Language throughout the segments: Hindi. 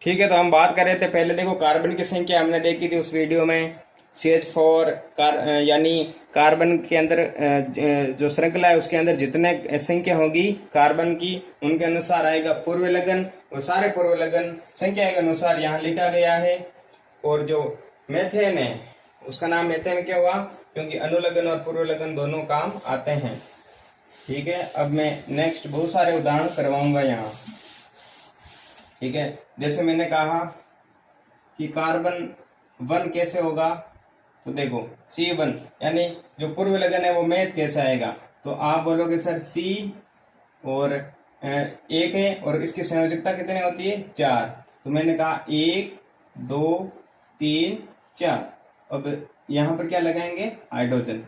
ठीक है, तो हम बात कर रहे थे पहले। देखो कार्बन की संख्या हमने देखी थी उस वीडियो में। CH4 यानी कार्बन के अंदर जो श्रृंखला है उसके अंदर जितने संख्या होगी कार्बन की उनके अनुसार आएगा पूर्व लगन, और सारे पूर्व लगन संख्या के अनुसार यहाँ लिखा गया है। और जो मेथेन है उसका नाम मेथेन क्या हुआ, क्योंकि अनुलगन और पूर्व लगन दोनों काम आते हैं। ठीक है, अब मैं नेक्स्ट बहुत सारे उदाहरण करवाऊंगा यहाँ। ठीक है, जैसे मैंने कहा कि कार्बन 1 कैसे होगा, तो देखो C1 यानी जो पूर्व लगन है वो मेथ कैसे आएगा, तो आप बोलोगे सर C और 1 है और इसकी संयोजकता कितनी होती है 4। तो मैंने कहा 1 2 3 4। अब यहाँ पर क्या लगाएंगे, हाइड्रोजन।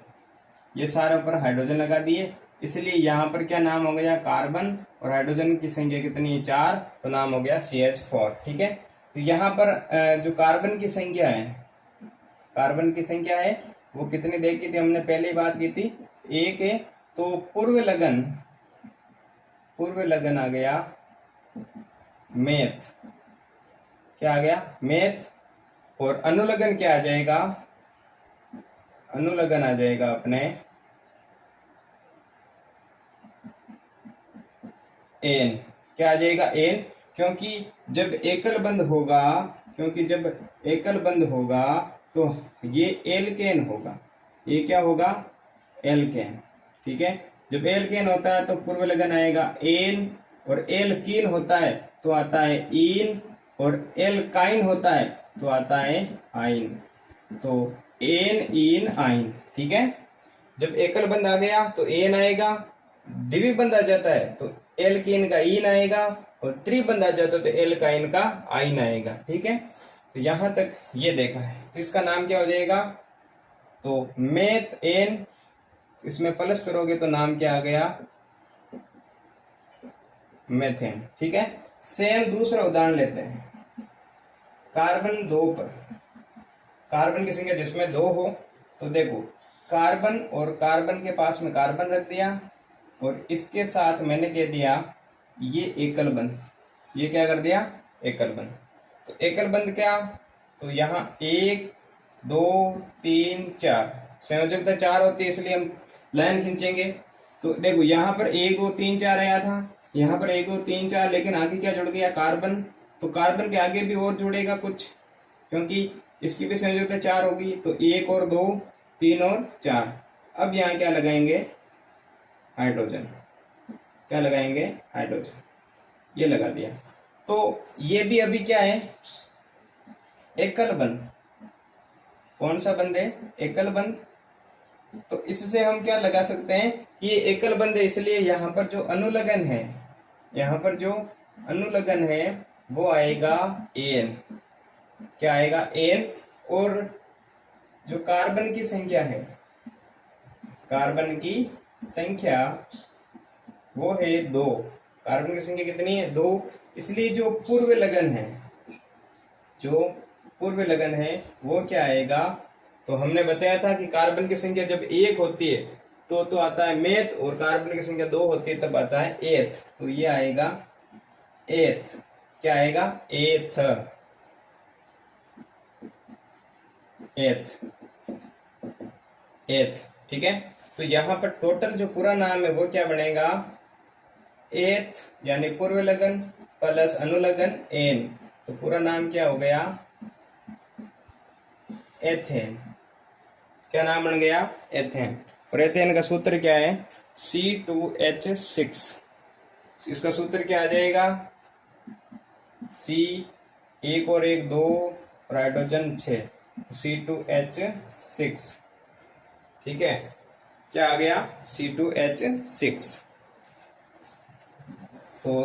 ये सारे ऊपर हाइड्रोजन लगा दिए, इसलिए यहाँ पर क्या नाम हो गया, कार्बन। और हाइड्रोजन की संख्या कितनी है 4, तो नाम हो गया CH4। ठीक है, तो यहाँ पर जो कार्बन की संख्या है, कार्बन की संख्या है वो कितनी देखी थी हमने, पहले ही बात की थी 1 है। तो पूर्व लगन आ गया मेथ, क्या आ गया मेथ। और अनुलगन क्या आ जाएगा, अनुलगन आ जाएगा अपने एन। क्या आ जाएगा एन, क्योंकि जब एकल बंध होगा तो ये एल्केन होगा। ये क्या होगा, एल्केन। ठीक है, जब एल्केन होता है तो पूर्व लगन आएगा एन, और एल्कीन होता है तो आता है इन, और एल्काइन होता है तो आता है आइन। तो एन इन आइन। ठीक है, जब एकल बंध आ गया तो एन आएगा, द्विबंध बंध आ जाता है तो एल्कीन का इन आएगा, और त्रिबंध आ जाता है तो एल्काइन का आइन आएगा। ठीक है, तो यहां तक ये देखा है, तो इसका नाम क्या हो जाएगा, तो मेथ एन, इसमें प्लस करोगे तो नाम क्या आ गया, मेथेन। ठीक है, सेम दूसरा उदाहरण लेते हैं। कार्बन 2 पर, कार्बन की संख्या जिसमें 2 हो, तो देखो कार्बन और कार्बन के पास में कार्बन रख दिया, और इसके साथ मैंने कह दिया ये एकल बंध। ये क्या कर दिया, एकल बंध। तो एकल बंध क्या, तो यहाँ 1 2 3 4, संयोजकता 4 होती है इसलिए हम लाइन खींचेंगे। तो देखो यहाँ पर 1 2 3 4 आया था, यहाँ पर 1 2 3 4, लेकिन आगे क्या जुड़ गया, कार्बन। तो कार्बन के आगे भी और जुड़ेगा कुछ, क्योंकि इसकी भी संयोजकता 4 होगी। तो 1 और 2 3 और 4। अब यहाँ क्या लगाएंगे, हाइड्रोजन। क्या लगाएंगे, हाइड्रोजन। ये लगा दिया, तो ये भी अभी क्या है, एकल बंध। कौन सा बंध है, एकल बंध। तो इससे हम क्या लगा सकते हैं, ये एकल बंध है इसलिए यहाँ पर जो अनुलगन है, यहाँ पर जो अनुलगन है वो आएगा एन। क्या आएगा, एन। और जो कार्बन की संख्या है, कार्बन की संख्या वो है 2। कार्बन की संख्या कितनी है, 2। इसलिए जो पूर्व लगन है वो क्या आएगा, तो हमने बताया था कि कार्बन की संख्या जब 1 होती है तो आता है मेथ, और कार्बन की संख्या 2 होती है तब आता है एथ। तो ये आएगा एथ। क्या आएगा, एथ। एथ। ठीक है, तो यहाँ पर टोटल जो पूरा नाम है वो क्या बनेगा, एथ यानी पूर्व लगन प्लस अनुलगन एन। तो पूरा नाम क्या हो गया, एथेन। क्या नाम बन गया, एथेन। और एथेन का सूत्र क्या है, C2H6। इसका सूत्र क्या आ जाएगा, C 1 और 1 2 और हाइड्रोजन 6, तो C2H6। ठीक है, क्या आ गया, C2H6। तो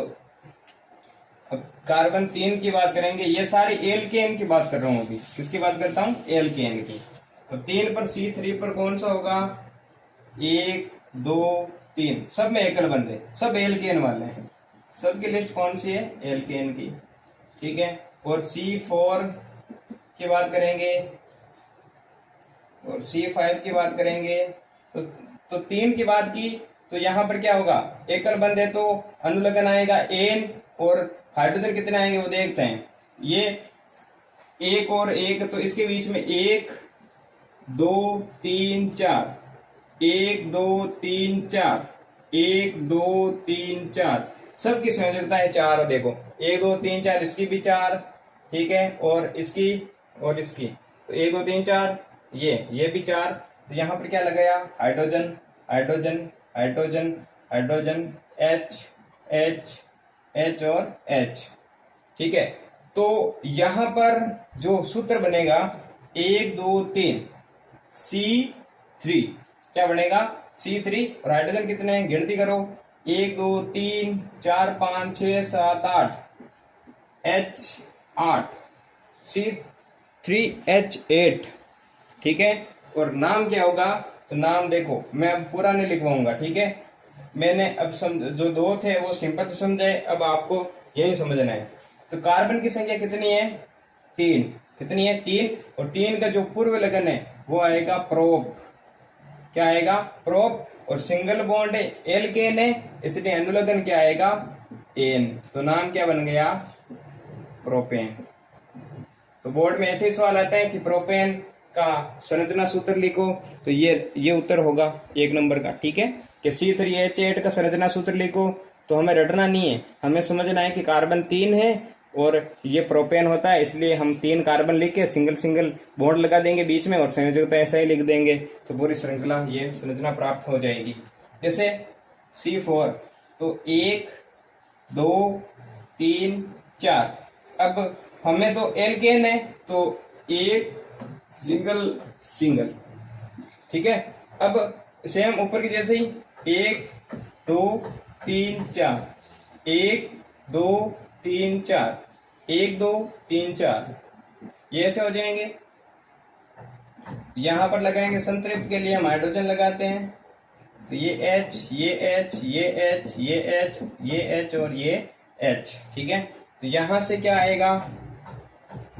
अब कार्बन 3 की बात करेंगे। ये सारे एल्केन की बात कर रहा हूं अभी, किसकी बात करता हूं, एल्केन की। तो 3 पर C3 पर कौन सा होगा, 1 2 3, सब में एकल बंध है, सब एल्केन वाले हैं। सबकी लिस्ट कौन सी है, एल्केन की। ठीक है, और C4 की बात करेंगे और C5 की बात करेंगे। तो 3 की बात की, तो यहाँ पर क्या होगा, एकल बंध है तो अनुलगन आएगा एन, और हाइड्रोजन कितने आएंगे वो देखते हैं। ये एक और एक, तो इसके बीच में 1 2 3 4, 1 2 3 4, 1 2 3 4, सबकी संयोजकता है 4। देखो 1 2 3 4, इसकी भी 4, ठीक है, और इसकी तो 1 2 3 4, ये भी 4। तो यहाँ पर क्या लगाया, hydrogen hydrogen hydrogen hydrogen, H H H और H, ठीक है। तो यहां पर जो सूत्र बनेगा 1 2 3 C3, क्या बनेगा C3, और हाइड्रोजन कितने हैं गिनती करो, 1 2 3 4 5 6 7 8, H8, C3H8, ठीक है। और नाम क्या होगा, तो नाम देखो मैं अब पूरा नहीं लिखवाऊंगा, ठीक है, मैंने अब जो दो थे वो सिंपल से समझाए, अब आपको यही समझना है। तो कार्बन की संख्या कितनी है 3, कितनी है 3, और 3 का जो पूर्व लगन है वो आएगा प्रोप, क्या आएगा प्रोप, और सिंगल बॉन्ड है एल्केन है, इसलिए अनुलग्न क्या आएगा एन, तो नाम क्या बन गया प्रोपेन। तो बोर्ड में ऐसे ही सवाल आता है कि प्रोपेन का संरचना सूत्र लिखो, तो ये उत्तर होगा 1 नंबर का, ठीक है, कि C3H8 का संरचना सूत्र लिखो। तो हमें रटना नहीं है, हमें समझना है कि कार्बन 3 है और ये प्रोपेन होता है, इसलिए हम 3 कार्बन लिख के सिंगल सिंगल बॉन्ड लगा देंगे बीच में और संयोजकता ऐसा ही लिख देंगे, तो पूरी श्रृंखला ये संरचना प्राप्त हो जाएगी। जैसे C4, तो 1 2 3 4, अब हमें तो एल्केन है तो एक सिंगल, ठीक है। अब सेम ऊपर की जैसे ही 1 2 3 4, 1 2 3 4, 1 2 3 4, ये ऐसे हो जाएंगे। यहां पर लगाएंगे संतृप्त के लिए हम हाइड्रोजन लगाते हैं, तो ये H ये H ये H ये H ये H और ये H, ठीक है। तो यहां से क्या आएगा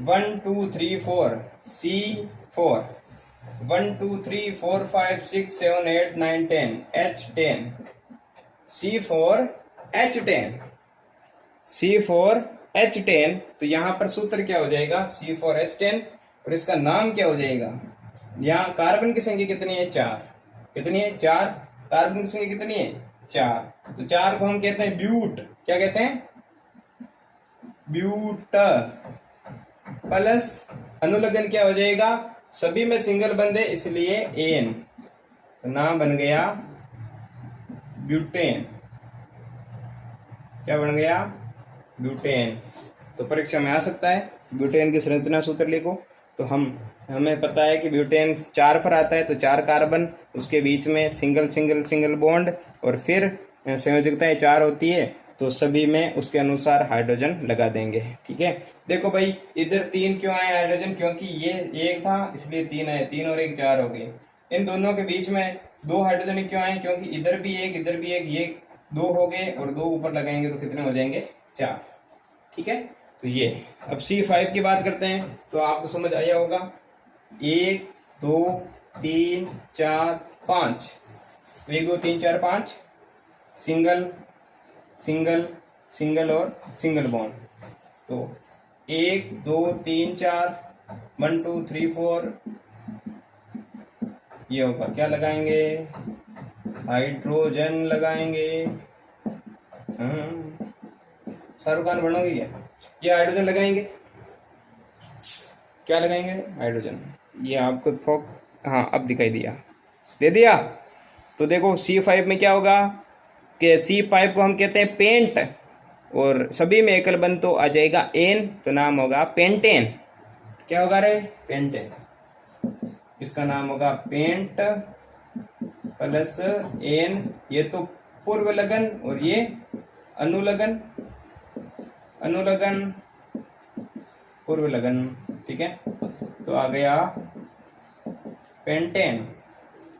1 2 3 4 C4, 1 2 3 4 5 6 7 8 9 10 H10, C4H10, C4H10। तो यहां पर सूत्र क्या हो जाएगा C4H10, और इसका नाम क्या हो जाएगा, यहाँ कार्बन की संख्या कितनी है 4, कितनी है 4, कार्बन की संख्या कितनी है 4, तो 4 को हम कहते हैं ब्यूट, क्या कहते हैं ब्यूट, प्लस अनुलग्न क्या हो जाएगा, सभी में सिंगल बंदे इसलिए एन, तो नाम बन गया ब्यूटेन, क्या बन गया ब्यूटेन। तो परीक्षा में आ सकता है ब्यूटेन की संरचना सूत्र लिखो, तो हमें पता है कि ब्यूटेन 4 पर आता है, तो 4 कार्बन उसके बीच में सिंगल बॉन्ड, और फिर संयोजकताएं 4 होती है, तो सभी में उसके अनुसार हाइड्रोजन लगा देंगे, ठीक है। देखो भाई इधर 3 क्यों आए हाइड्रोजन, क्योंकि ये 1 था इसलिए 3 आए, 3 और 1 4 हो गए। इन दोनों के बीच में 2 हाइड्रोजन क्यों आए, क्योंकि इधर भी 1 इधर भी 1, ये 2 हो गए, और 2 ऊपर लगाएंगे तो कितने हो जाएंगे 4, ठीक है। तो ये अब C5 की बात करते हैं, तो आपको समझ आया होगा 1 2 3 4 5, 1 2 3 4 5, सिंगल और सिंगल बॉन्ड, तो 1 2 3 4 1 2 3 4, ये होगा क्या लगाएंगे हाइड्रोजन लगाएंगे, शाहरुख खान बनोगे क्या, ये हाइड्रोजन लगाएंगे, क्या लगाएंगे हाइड्रोजन, ये आपको हाँ अब दिखाई दिया, दे दिया। तो देखो C5 में क्या होगा कि C5 को हम कहते हैं पेंट, और सभी में एकल बंद तो आ जाएगा एन, तो नाम होगा पेंटेन, क्या होगा रे पेंटेन, इसका नाम होगा पेंट प्लस एन, ये तो पूर्व लगन और ये अनुलगन पूर्व लगन, ठीक है। तो आ गया पेंटेन,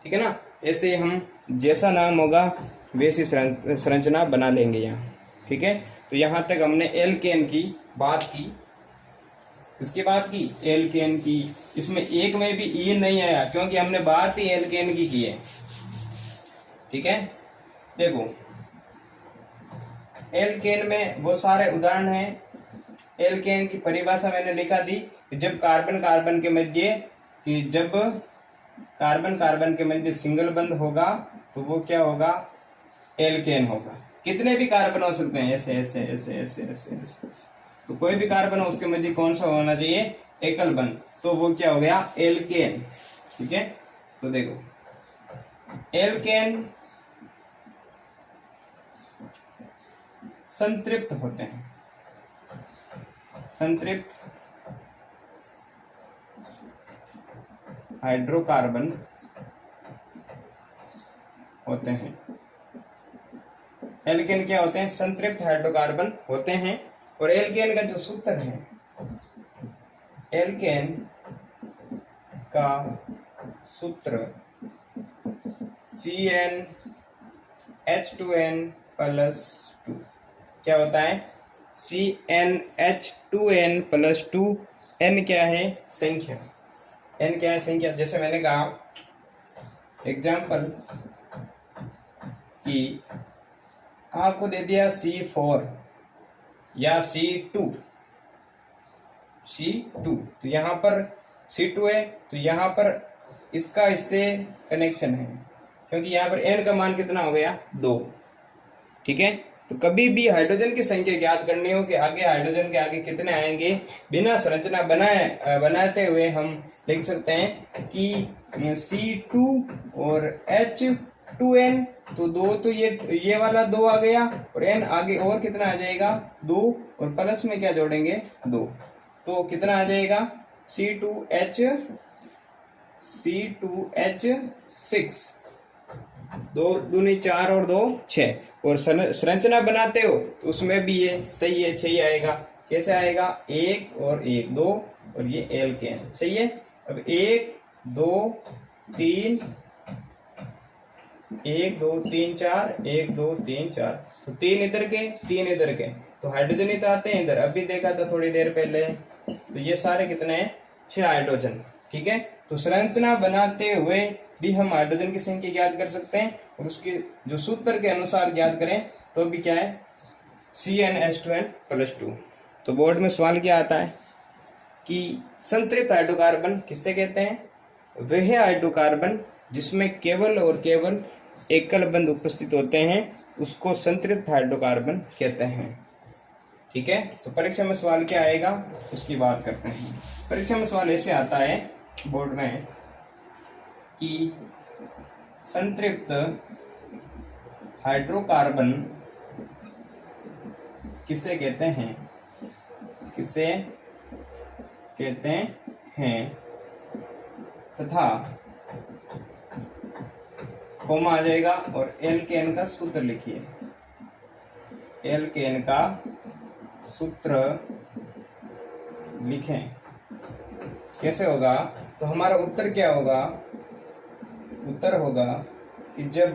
ठीक है ना। ऐसे हम जैसा नाम होगा वैसी संरचना बना लेंगे यहाँ, ठीक है। तो यहाँ तक हमने एल्केन की बात की, किसकी बात की एल्केन की। इसमें एक में भी ई नहीं आया क्योंकि हमने बात ही एल्केन की है, ठीक है। देखो एल्केन में वो सारे उदाहरण हैं एल्केन की परिभाषा मैंने लिखा दी कि जब कार्बन कार्बन के मध्य सिंगल बंध होगा तो वो क्या होगा, एल्केन होगा। कितने भी कार्बन हो सकते हैं, ऐसे ऐसे ऐसे ऐसे ऐसे ऐसे, तो कोई भी कार्बन हो उसके मध्य कौन सा होना चाहिए, एकल बंध, तो वो क्या हो गया, एल्केन। ठीक है, तो देखो एल्केन संतृप्त होते हैं, संतृप्त हाइड्रोकार्बन होते हैं। एल्केन क्या होते हैं, संतृप्त हाइड्रोकार्बन होते हैं। और एल्केन का जो सूत्र है, एल्केन का सूत्र CnH2n+2 क्या होता है, CnH2n+2। n क्या है, संख्या, n क्या है, संख्या। जैसे मैंने कहा एग्जाम्पल कि आपको दे दिया C4 या C2, तो यहाँ पर C2 है, तो यहाँ पर इसका इससे कनेक्शन है, क्योंकि यहाँ पर n का मान कितना हो गया, 2। ठीक है, तो कभी भी हाइड्रोजन की संख्या ज्ञात करनी हो कि आगे हाइड्रोजन के आगे कितने आएंगे, बिना संरचना बनाते हुए हम लिख सकते हैं कि C2 और H2n, तो 2 तो ये वाला 2 आ गया, और n आगे और कितना आ जाएगा, 2, और प्लस में क्या जोड़ेंगे, 2, तो कितना आ जाएगा, C2H6, 2 दूनी 4 और 2 6। और संरचना बनाते हो तो उसमें भी ये सही है, 6 आएगा। कैसे आएगा, 1 और 1 2, और ये एल्केन, सही है। अब 1 2 3 1 2 3 4, 1 2 3 4, तो 3 इधर के 3 इधर के, तो हाइड्रोजन ही तो आते हैं इधर, अभी देखा था थोड़ी देर पहले। तो ये सारे कितने हैं, 6 हाइड्रोजन। ठीक है, तो संरचना बनाते हुए भी हम हाइड्रोजन की संख्या ज्ञात कर सकते हैं, और उसके जो सूत्र के अनुसार ज्ञात करें तो भी क्या है, CnH2n+2। तो बोर्ड में सवाल क्या आता है कि संतृप्त हाइड्रोकार्बन किससे कहते हैं, वह हाइड्रोकार्बन जिसमें केवल और केवल एकल बंध उपस्थित होते हैं उसको संतृप्त हाइड्रोकार्बन कहते हैं। ठीक है, तो परीक्षा में सवाल क्या आएगा उसकी बात करते हैं। परीक्षा में सवाल ऐसे आता है बोर्ड में कि संतृप्त हाइड्रोकार्बन किसे कहते हैं, किसे कहते हैं, तथा कोमा आ जाएगा और एल्केन का सूत्र लिखिए। एल्केन का सूत्र लिखें। कैसे होगा, तो हमारा उत्तर क्या होगा, उत्तर होगा कि जब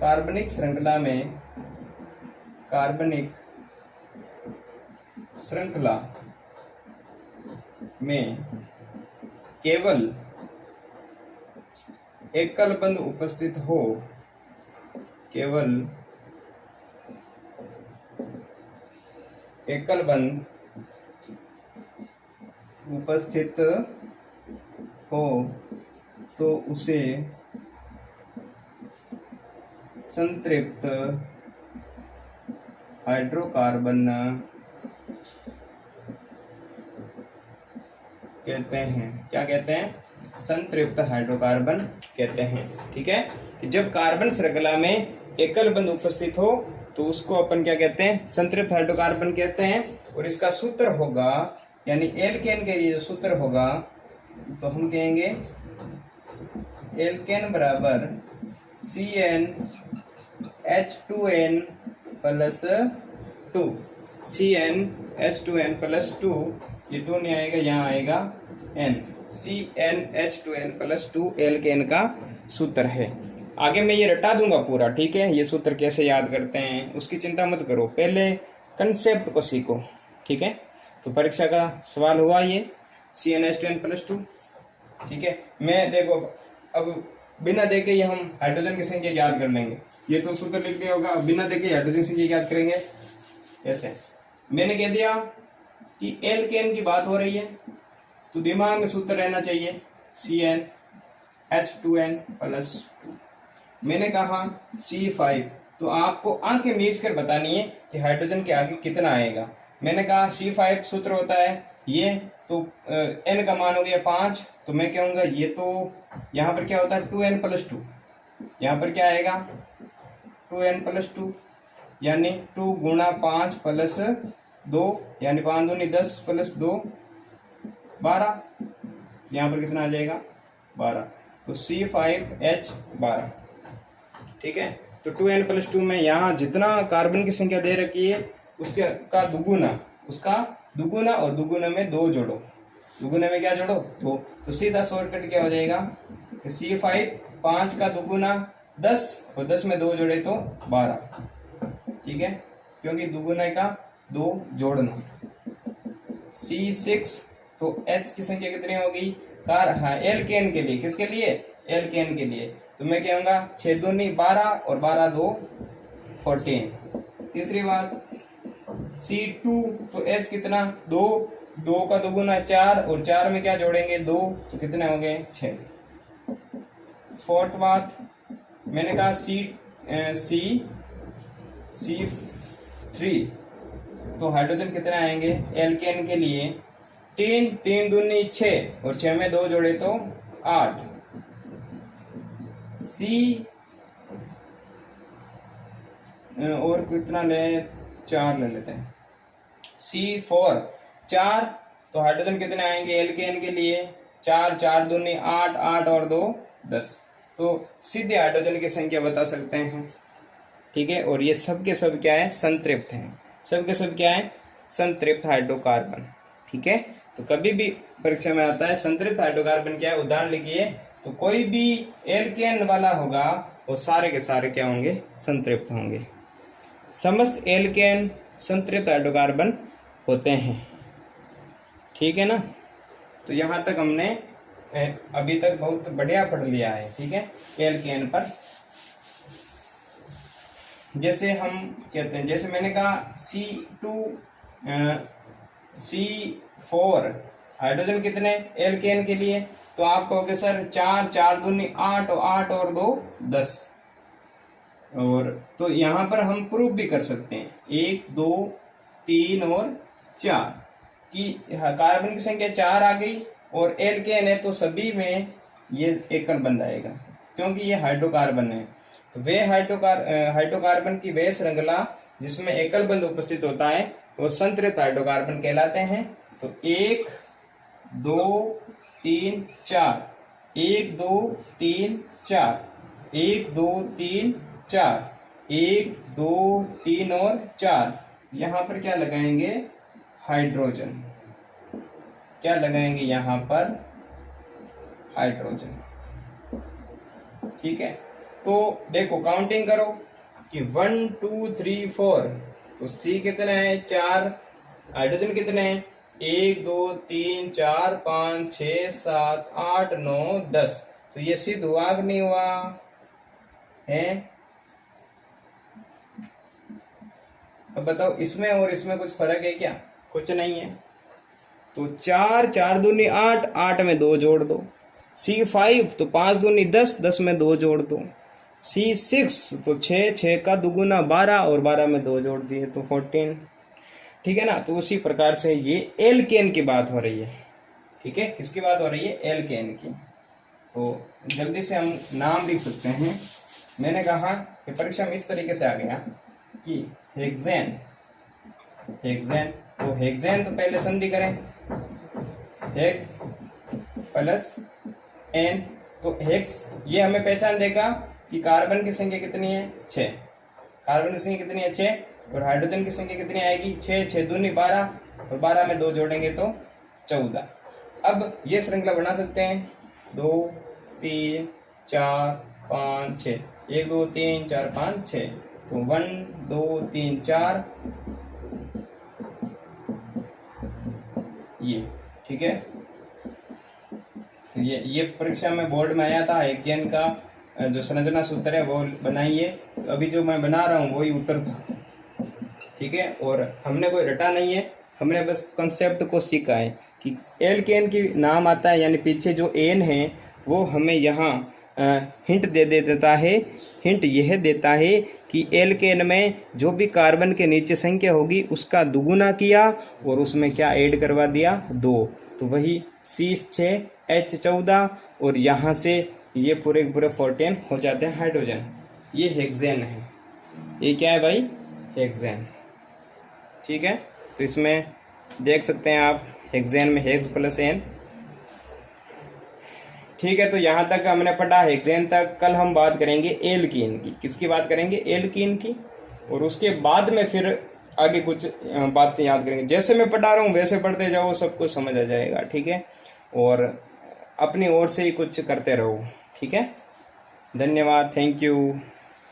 कार्बनिक श्रृंखला में केवल एकल बंध उपस्थित हो, केवल एकल बंध उपस्थित हो तो उसे संतृप्त हाइड्रोकार्बन कहते हैं। क्या कहते हैं, संतृप्त हाइड्रोकार्बन कहते हैं। ठीक है, कि जब कार्बन श्रृंखला में एकल बंध उपस्थित हो तो उसको अपन क्या कहते हैं, संतृप्त हाइड्रोकार्बन कहते हैं। और इसका सूत्र होगा, यानी एल्केन के लिए जो सूत्र होगा, तो हम कहेंगे एल्केन बराबर CnH2n+2, CnH2n+2, ये 2 नहीं आएगा, यहाँ आएगा n, CnH2n+2 एल्केन का सूत्र है। आगे मैं ये रटा दूंगा पूरा, ठीक है, ये सूत्र कैसे याद करते हैं उसकी चिंता मत करो, पहले कंसेप्ट को सीखो। ठीक है, तो परीक्षा का सवाल हुआ ये CnH2n+2। ठीक है, मैं देखो अब बिना देखे ही हम हाइड्रोजन की संख्या याद कर लेंगे। ये तो सूत्र लिख लिया होगा, बिना देखे हाइड्रोजन की संख्या याद करेंगे ऐसे। मैंने कह दिया कि एल्केन की बात हो रही है तो दिमाग में सूत्र रहना चाहिए CnH2n + 2। मैंने कहा C5, तो आपको आंखें मीच कर बतानी है कि हाइड्रोजन के आगे कितना आएगा। मैंने कहा C5 सूत्र होता है ये, तो n का मान हो गया 5, तो मैं कहूँगा ये तो यहाँ पर क्या होता है 2n + 2, यहाँ पर क्या आएगा 2n + 2, यानी 2 × 5 + 2, यानी 5 दूनी 10 + 2 12, यहाँ पर कितना आ जाएगा 12, तो C5H12। ठीक है, तो 2n + 2 में यहाँ जितना कार्बन की संख्या दे रखी है उसके का दुगुना, उसका दुगुना, और दुगुना में 2 जोड़ो, दुगुने में क्या जोड़ो 2, तो सीधा शॉर्टकट क्या हो जाएगा कि C5 5 का दुगुना 10 और 10 में 2 जोड़े तो 12। ठीक है, क्योंकि दुगुने का 2 जोड़ना। C6, तो H की संख्या कितनी होगी एल्केन के लिए, किसके लिए एल्केन के लिए, तो मैं कहूँगा 6 दूनी 12 और 12 2 14। तीसरी बात C2, तो H कितना 2, 2 का दुगुना 4 और 4 में क्या जोड़ेंगे 2, तो कितने हो गए 6। फोर्थ बात मैंने कहा C3, तो हाइड्रोजन कितने आएंगे एल्केन के लिए 3, 3 दूनी 6 और 6 में 2 जोड़े तो 8। और कितना ले 4 ले लेते हैं C4 4, तो हाइड्रोजन कितने आएंगे एल्केन के लिए 4, 4 दूनी 8, 8 और 2 10, तो सीधे हाइड्रोजन की संख्या बता सकते हैं। ठीक है, और ये सब के सब क्या है संतृप्त हैं, सब के सब क्या है संतृप्त हाइड्रोकार्बन। ठीक है, तो कभी भी परीक्षा में आता है संतृप्त हाइड्रोकार्बन क्या है, उदाहरण लिखिए, तो कोई भी एल्केन वाला होगा वो सारे के सारे क्या होंगे संतृप्त होंगे। समस्त एल्केन संतृप्त हाइड्रोकार्बन होते हैं। ठीक है ना, तो यहाँ तक हमने अभी तक बहुत बढ़िया पढ़ लिया है। ठीक है, एल्केन पर जैसे हम कहते हैं, जैसे मैंने कहा C4 हाइड्रोजन कितने एल्केन के लिए, तो आप कहोगे सर 4, 4 दूनी 8 और 8 और 2 10, और तो यहाँ पर हम प्रूफ भी कर सकते हैं 1 2 3 और 4 कि कार्बन की संख्या 4 आ गई और एल्केन है तो सभी में ये एकल बंध आएगा क्योंकि ये हाइड्रोकार्बन है। तो वे हाइड्रोकार्बन की वे श्रृंखला जिसमें एकल बंध उपस्थित होता है वो संतृप्त हाइड्रोकार्बन कहलाते हैं। तो 1 2 3 4, 1 2 3 4, 1 2 3 4, 1 2 3 और 4, यहाँ पर क्या लगाएंगे हाइड्रोजन, क्या लगाएंगे यहाँ पर हाइड्रोजन। ठीक है, तो देखो काउंटिंग करो कि 1 2 3 4, तो C कितने हैं 4, हाइड्रोजन कितने हैं 1 2 3 4 5 6 7 8 9 10, तो ये सिद्ध हुआ कि नहीं हुआ है। अब बताओ इसमें और इसमें कुछ फर्क है क्या, कुछ नहीं है। तो 4 4 दूनी 8, 8 में 2 जोड़ दो। C5 तो 5 दूनी 10, 10 में 2 जोड़ दो। C6 तो 6, 6 का दुगुना 12 और 12 में 2 जोड़ दिए तो 14। ठीक है ना, तो उसी प्रकार से ये एल्केन की बात हो रही है। ठीक है, किसकी बात हो रही है एल्केन की। तो जल्दी से हम नाम लिख सकते हैं। मैंने कहा कि परीक्षा में इस तरीके से आ गया कि हेक्सेन, हेक्सेन, तो हेक्सेन तो पहले संधि करें हेक्स प्लस एन, तो हेक्स ये हमें पहचान देगा कि कार्बन की संख्या कितनी है 6, कार्बन की संख्या कितनी है 6 और हाइड्रोजन की संख्या कितनी आएगी 6, 6 दूनी 12 और 12 में 2 जोड़ेंगे तो 14। अब ये श्रृंखला बना सकते हैं 2 3 4 5 6, 1 2 3 4 5 6, तो 1 2 3 4 ये। ठीक है, तो ये परीक्षा में बोर्ड में आया था हेक्सेन का जो संरचना सूत्र है वो बनाइए। तो अभी जो मैं बना रहा हूँ वही उत्तर था। ठीक है। और हमने कोई रटा नहीं है, हमने बस कंसेप्ट को सीखा है कि एल्केन की नाम आता है, यानी पीछे जो एन है वो हमें यहाँ हिंट दे देता है। हिंट यह देता है कि एल्केन में जो भी कार्बन के नीचे संख्या होगी उसका दुगुना किया और उसमें क्या ऐड करवा दिया, 2। तो वही C6H14 और यहाँ से ये पूरे पूरे 14 हो जाते हैं हाइड्रोजन। ये हेक्सेन है, ये क्या है भाई, हेक्सेन। ठीक है, तो इसमें देख सकते हैं आप हेक्सेन में हेक्स प्लस एन। ठीक है, तो यहाँ तक हमने पढ़ा हेक्सेन तक। कल हम बात करेंगे एल्कीन की। किसकी बात करेंगे, एल्कीन की। और उसके बाद में फिर आगे कुछ बातें याद करेंगे। जैसे मैं पढ़ा रहा हूँ वैसे पढ़ते जाओ, सब कुछ समझ आ जाएगा। ठीक है, और अपनी ओर से ही कुछ करते रहो। ठीक है, धन्यवाद, thank you,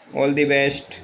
all the best.